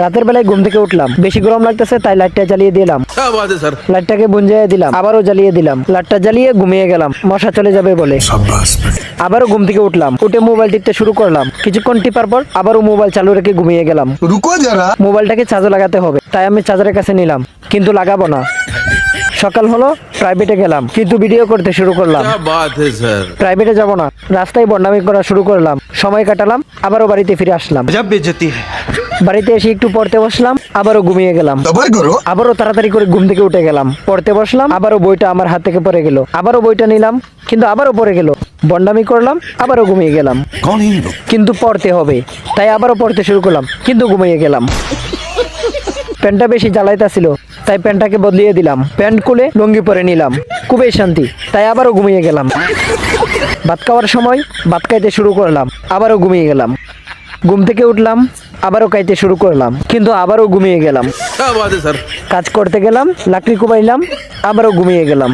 রাতের বেলায় ঘুম থেকে উঠলাম, বেশি গরম লাগতেছে তাই লাইটটা জ্বালিয়ে দিলাম। লাইটটাকে বুঝিয়ে দিলাম, আবারও জ্বালিয়ে দিলাম। লাইটটা জ্বালিয়ে ঘুমিয়ে গেলাম মশা চলে যাবে বলে। আবারও ঘুম থেকে উঠলাম, উঠে মোবাইল টিপতে শুরু করলাম। কিছুক্ষণ টিপার পর আবারও মোবাইল চালু রেখে ঘুমিয়ে গেলাম। रुको जरा। মোবাইলটাকে চার্জে লাগাতে হবে, তাই আমি চার্জারের কাছে নিলাম, কিন্তু লাগাবো না। সকাল হলো, প্রাইভেটে গেলাম, কিন্তু ভিডিও করতে শুরু করলাম। প্রাইভেটে যাব না, রাস্তায় বন্ডামি করা শুরু করলাম। সময় কাটালাম, আবারও বাড়িতে ফিরে আসলাম। বাড়িতে এসে একটু পড়তে বসলাম, আবারও ঘুমিয়ে গেলাম। सबर करो। আবারও তাড়াতাড়ি করে ঘুম থেকে উঠে গেলাম, পড়তে বসলাম। আবারও বইটা আমার হাত থেকে পড়ে গেল, আবারও বইটা নিলাম, কিন্তু আবারও পড়ে গেল। বন্ডামি করলাম, আবারও ঘুমিয়ে গেলাম। कौन है ये लोग? কিন্তু পড়তে হবে, তাই আবারও পড়তে শুরু করলাম, কিন্তু ঘুমিয়ে গেলাম। প্যান্টটা বেশি জ্বালাইতেছিল, তাই প্যান্টটাকে বদলিয়ে দিলাম। প্যান্ট খুলে লুঙ্গি পরে নিলাম, খুবই শান্তি, তাই আবারও ঘুমিয়ে গেলাম। ভাত খাওয়ার সময় ভাত খাইতে শুরু করলাম, আবারও ঘুমিয়ে গেলাম। ঘুম থেকে উঠলাম, আবারও খাইতে শুরু করলাম, কিন্তু আবারও ঘুমিয়ে গেলাম। কাজ করতে গেলাম, লাকড়ি কুবাইলাম, আবারও ঘুমিয়ে গেলাম।